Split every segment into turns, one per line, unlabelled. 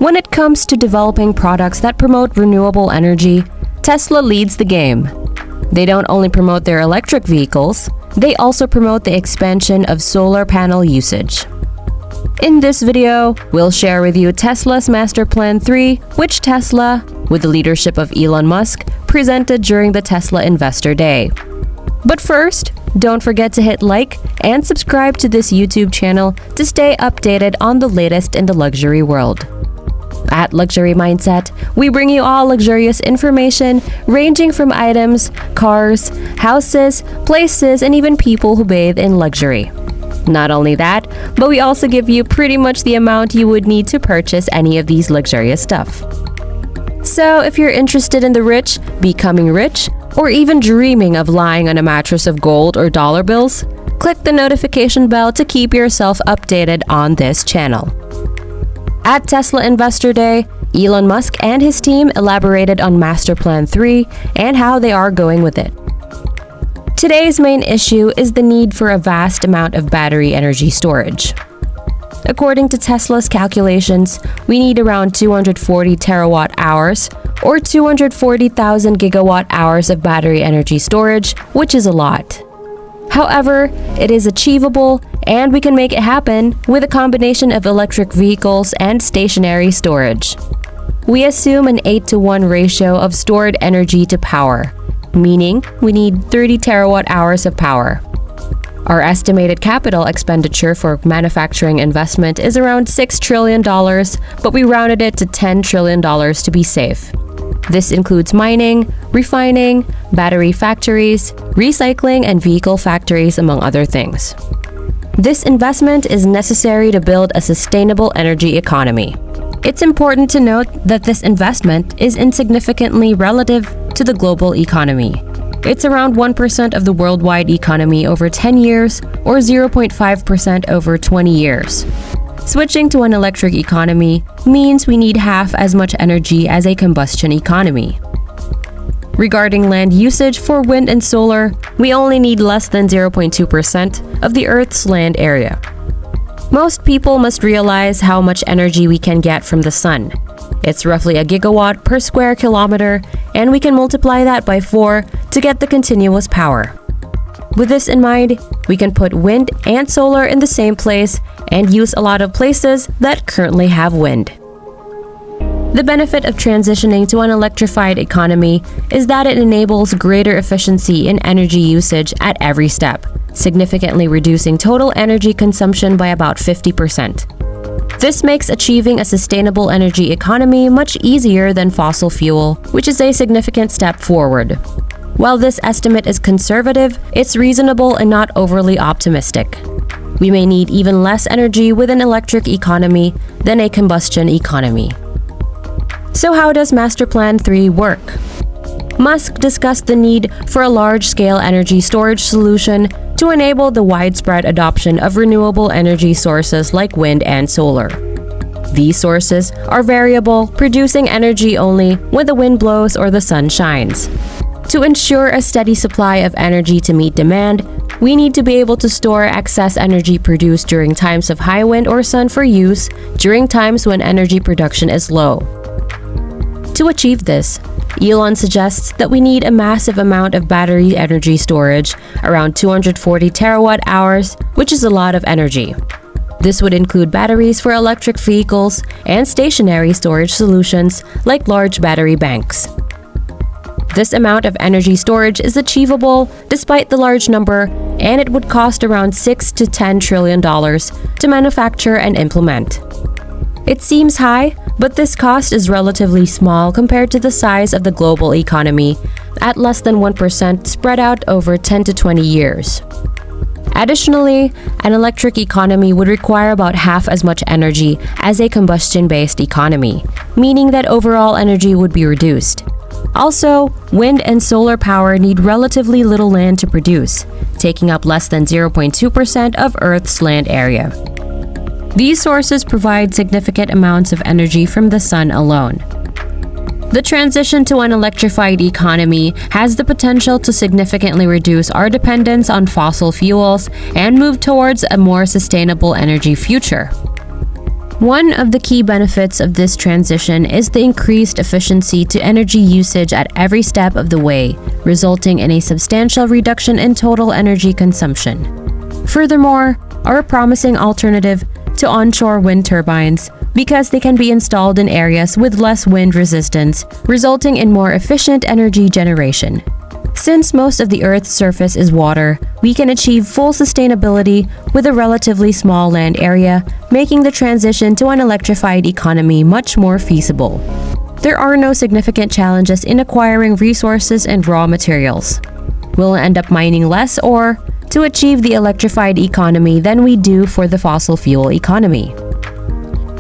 When it comes to developing products that promote renewable energy, Tesla leads the game. They don't only promote their electric vehicles, they also promote the expansion of solar panel usage. In this video, we'll share with you Tesla's Master Plan 3, which Tesla, with the leadership of Elon Musk, presented during the Tesla Investor Day. But first, don't forget to hit like and subscribe to this YouTube channel to stay updated on the latest in the luxury world. At Luxury Mindset, we bring you all luxurious information ranging from items, cars, houses, places, and even people who bathe in luxury. Not only that, but we also give you pretty much the amount you would need to purchase any of these luxurious stuff. So if you're interested in the rich, becoming rich, or even dreaming of lying on a mattress of gold or dollar bills, click the notification bell to keep yourself updated on this channel. At Tesla Investor Day, Elon Musk and his team elaborated on Master Plan 3 and how they are going with it. Today's main issue is the need for a vast amount of battery energy storage. According to Tesla's calculations, we need around 240 terawatt hours or 240,000 gigawatt hours of battery energy storage, which is a lot. However, it is achievable and we can make it happen with a combination of electric vehicles and stationary storage. We assume an 8-to-1 ratio of stored energy to power, meaning we need 30 terawatt hours of power. Our estimated capital expenditure for manufacturing investment is around $6 trillion, but we rounded it to $10 trillion to be safe. This includes mining, refining, battery factories, recycling, and vehicle factories, among other things. This investment is necessary to build a sustainable energy economy. It's important to note that this investment is insignificantly relative to the global economy. It's around 1% of the worldwide economy over 10 years or 0.5% over 20 years. Switching to an electric economy means we need half as much energy as a combustion economy. Regarding land usage for wind and solar, we only need less than 0.2% of the Earth's land area. Most people must realize how much energy we can get from the sun. It's roughly a gigawatt per square kilometer, and we can multiply that by 4 to get the continuous power. With this in mind, we can put wind and solar in the same place and use a lot of places that currently have wind. The benefit of transitioning to an electrified economy is that it enables greater efficiency in energy usage at every step, significantly reducing total energy consumption by about 50%. This makes achieving a sustainable energy economy much easier than fossil fuel, which is a significant step forward. While this estimate is conservative, it's reasonable and not overly optimistic. We may need even less energy with an electric economy than a combustion economy. So how does Master Plan 3 work? Musk discussed the need for a large-scale energy storage solution to enable the widespread adoption of renewable energy sources like wind and solar. These sources are variable, producing energy only when the wind blows or the sun shines. To ensure a steady supply of energy to meet demand, we need to be able to store excess energy produced during times of high wind or sun for use during times when energy production is low. To achieve this, Elon suggests that we need a massive amount of battery energy storage, around 240 terawatt hours, which is a lot of energy. This would include batteries for electric vehicles and stationary storage solutions like large battery banks. This amount of energy storage is achievable despite the large number, and it would cost around $6 to $10 trillion to manufacture and implement. It seems high, but this cost is relatively small compared to the size of the global economy, at less than 1% spread out over 10 to 20 years. Additionally, an electric economy would require about half as much energy as a combustion-based economy, meaning that overall energy would be reduced. Also, wind and solar power need relatively little land to produce, taking up less than 0.2% of Earth's land area. These sources provide significant amounts of energy from the sun alone. The transition to an electrified economy has the potential to significantly reduce our dependence on fossil fuels and move towards a more sustainable energy future. One of the key benefits of this transition is the increased efficiency to energy usage at every step of the way, resulting in a substantial reduction in total energy consumption. Furthermore, are a promising alternative to onshore wind turbines because they can be installed in areas with less wind resistance, resulting in more efficient energy generation. Since most of the Earth's surface is water, we can achieve full sustainability with a relatively small land area, making the transition to an electrified economy much more feasible. There are no significant challenges in acquiring resources and raw materials. We'll end up mining less ore to achieve the electrified economy than we do for the fossil fuel economy.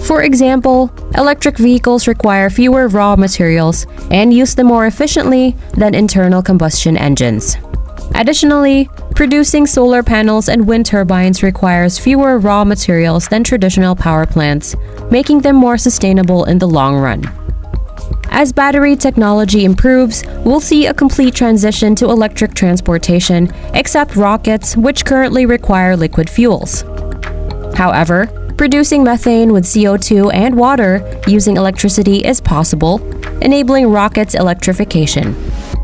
For example, electric vehicles require fewer raw materials and use them more efficiently than internal combustion engines. Additionally, producing solar panels and wind turbines requires fewer raw materials than traditional power plants, making them more sustainable in the long run. As battery technology improves, we'll see a complete transition to electric transportation, except rockets, which currently require liquid fuels. However, producing methane with CO2 and water using electricity is possible, enabling rockets' electrification.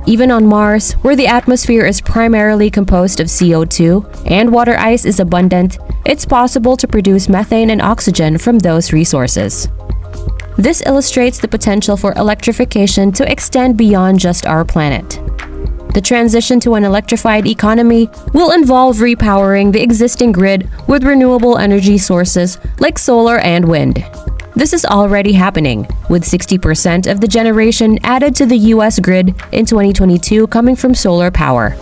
Even on Mars, where the atmosphere is primarily composed of CO2 and water ice is abundant, it's possible to produce methane and oxygen from those resources. This illustrates the potential for electrification to extend beyond just our planet. The transition to an electrified economy will involve repowering the existing grid with renewable energy sources like solar and wind. This is already happening, with 60% of the generation added to the US grid in 2022 coming from solar power.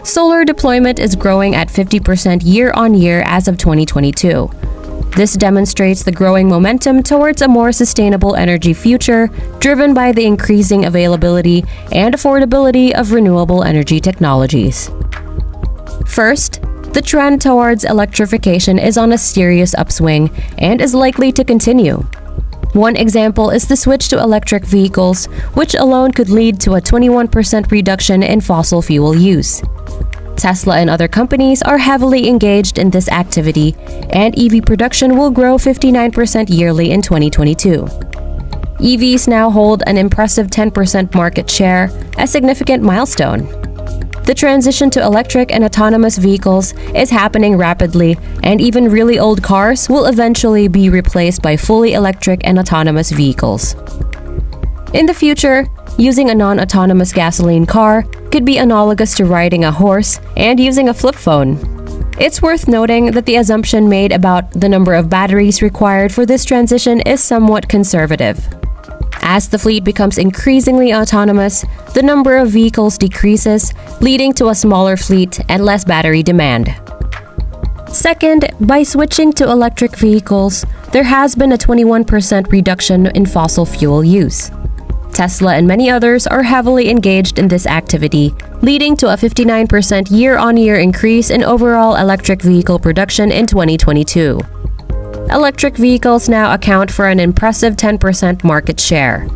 Solar deployment is growing at 50% year-on-year as of 2022. This demonstrates the growing momentum towards a more sustainable energy future, driven by the increasing availability and affordability of renewable energy technologies. First, the trend towards electrification is on a serious upswing and is likely to continue. One example is the switch to electric vehicles, which alone could lead to a 21% reduction in fossil fuel use. Tesla and other companies are heavily engaged in this activity, and EV production will grow 59% yearly in 2022. EVs now hold an impressive 10% market share, a significant milestone. The transition to electric and autonomous vehicles is happening rapidly, and even really old cars will eventually be replaced by fully electric and autonomous vehicles. In the future, using a non-autonomous gasoline car could be analogous to riding a horse and using a flip phone. It's worth noting that the assumption made about the number of batteries required for this transition is somewhat conservative. As the fleet becomes increasingly autonomous, the number of vehicles decreases, leading to a smaller fleet and less battery demand. Second, by switching to electric vehicles, there has been a 21% reduction in fossil fuel use. Tesla and many others are heavily engaged in this activity, leading to a 59% year-on-year increase in overall electric vehicle production in 2022. Electric vehicles now account for an impressive 10% market share.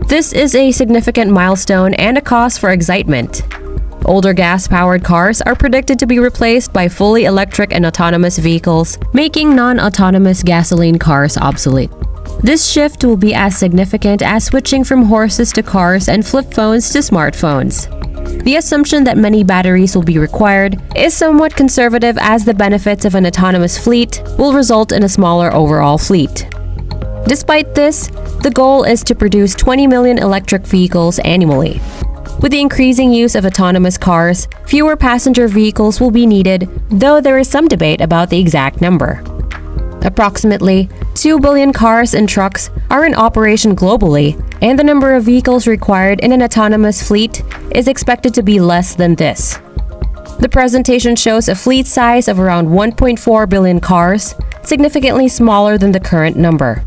This is a significant milestone and a cause for excitement. Older gas-powered cars are predicted to be replaced by fully electric and autonomous vehicles, making non-autonomous gasoline cars obsolete. This shift will be as significant as switching from horses to cars and flip phones to smartphones. The assumption that many batteries will be required is somewhat conservative, as the benefits of an autonomous fleet will result in a smaller overall fleet. Despite this, the goal is to produce 20 million electric vehicles annually. With the increasing use of autonomous cars, fewer passenger vehicles will be needed, though there is some debate about the exact number. Approximately 2 billion cars and trucks are in operation globally, and the number of vehicles required in an autonomous fleet is expected to be less than this. The presentation shows a fleet size of around 1.4 billion cars, significantly smaller than the current number.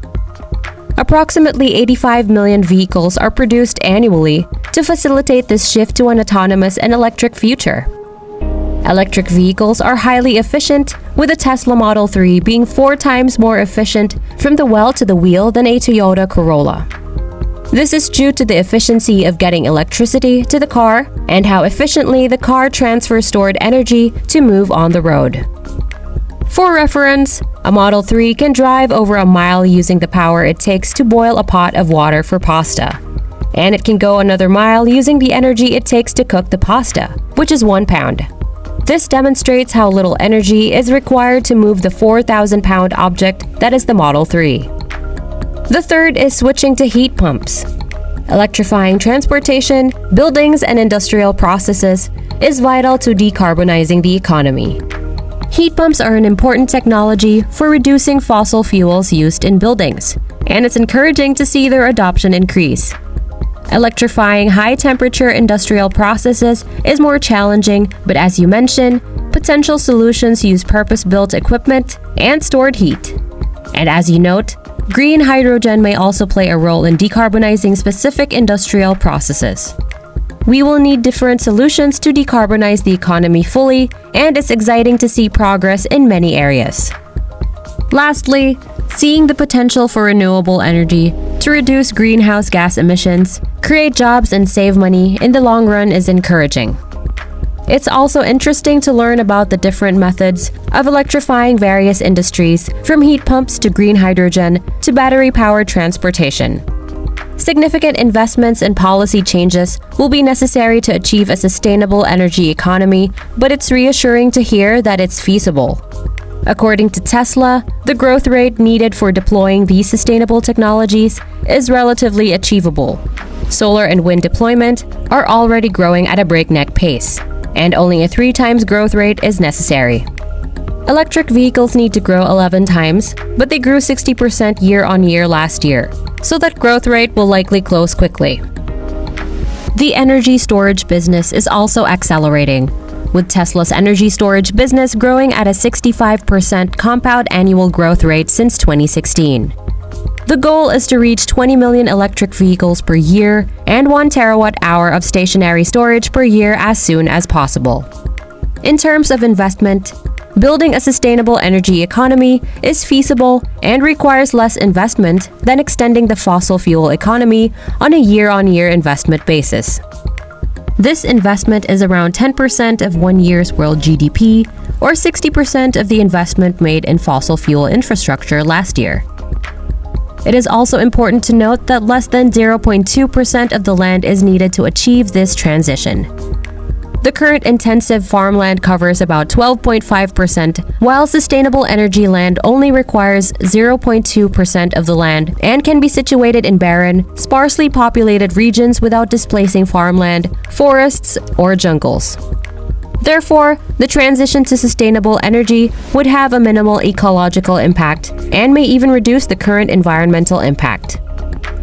Approximately 85 million vehicles are produced annually to facilitate this shift to an autonomous and electric future. Electric vehicles are highly efficient, with a Tesla Model 3 being 4 times more efficient from the well to the wheel than a Toyota Corolla. This is due to the efficiency of getting electricity to the car and how efficiently the car transfers stored energy to move on the road. For reference, a Model 3 can drive over a mile using the power it takes to boil a pot of water for pasta. And it can go another mile using the energy it takes to cook the pasta, which is 1 pound. This demonstrates how little energy is required to move the 4,000-pound object that is the Model 3. The third is switching to heat pumps. Electrifying transportation, buildings, and industrial processes is vital to decarbonizing the economy. Heat pumps are an important technology for reducing fossil fuels used in buildings, and it's encouraging to see their adoption increase. Electrifying high-temperature industrial processes is more challenging, but as you mentioned, potential solutions use purpose-built equipment and stored heat. And as you note, green hydrogen may also play a role in decarbonizing specific industrial processes. We will need different solutions to decarbonize the economy fully, and it's exciting to see progress in many areas. Lastly, seeing the potential for renewable energy to reduce greenhouse gas emissions, create jobs, and save money in the long run is encouraging. It's also interesting to learn about the different methods of electrifying various industries, from heat pumps to green hydrogen to battery-powered transportation. Significant investments and policy changes will be necessary to achieve a sustainable energy economy, but it's reassuring to hear that it's feasible. According to Tesla, the growth rate needed for deploying these sustainable technologies is relatively achievable. Solar and wind deployment are already growing at a breakneck pace, and only a 3 times growth rate is necessary. Electric vehicles need to grow 11 times, but they grew 60% year-on-year last year, so that growth rate will likely close quickly. The energy storage business is also accelerating, with Tesla's energy storage business growing at a 65% compound annual growth rate since 2016. The goal is to reach 20 million electric vehicles per year and 1 terawatt-hour of stationary storage per year as soon as possible. In terms of investment, building a sustainable energy economy is feasible and requires less investment than extending the fossil fuel economy on a year-on-year investment basis. This investment is around 10% of 1 year's world GDP, or 60% of the investment made in fossil fuel infrastructure last year. It is also important to note that less than 0.2% of the land is needed to achieve this transition. The current intensive farmland covers about 12.5%, while sustainable energy land only requires 0.2% of the land and can be situated in barren, sparsely populated regions without displacing farmland, forests, or jungles. Therefore, the transition to sustainable energy would have a minimal ecological impact and may even reduce the current environmental impact.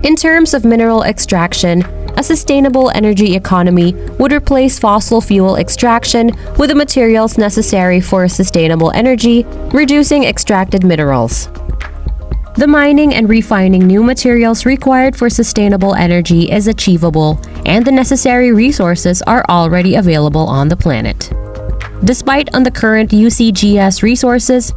In terms of mineral extraction, a sustainable energy economy would replace fossil fuel extraction with the materials necessary for sustainable energy, reducing extracted minerals. The mining and refining new materials required for sustainable energy is achievable, and the necessary resources are already available on the planet. Despite on the current UCGS resources,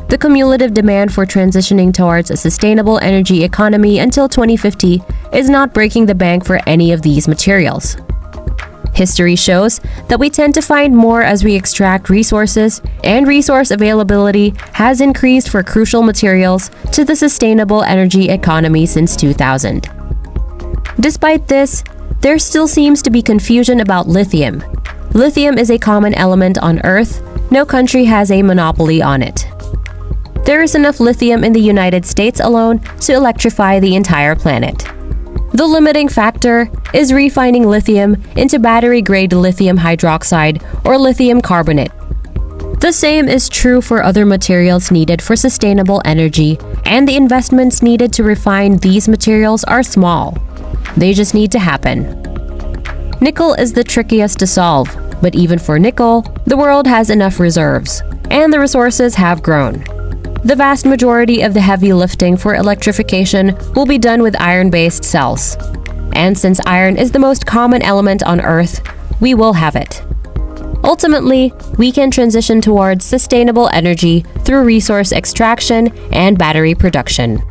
the cumulative demand for transitioning towards a sustainable energy economy until 2050 is not breaking the bank for any of these materials. History shows that we tend to find more as we extract resources, and resource availability has increased for crucial materials to the sustainable energy economy since 2000. Despite this, there still seems to be confusion about lithium. Lithium is a common element on Earth. No country has a monopoly on it. There is enough lithium in the United States alone to electrify the entire planet. The limiting factor is refining lithium into battery-grade lithium hydroxide or lithium carbonate. The same is true for other materials needed for sustainable energy, and the investments needed to refine these materials are small. They just need to happen. Nickel is the trickiest to solve, but even for nickel, the world has enough reserves, and the resources have grown. The vast majority of the heavy lifting for electrification will be done with iron-based cells. And since iron is the most common element on Earth, we will have it. Ultimately, we can transition towards sustainable energy through resource extraction and battery production.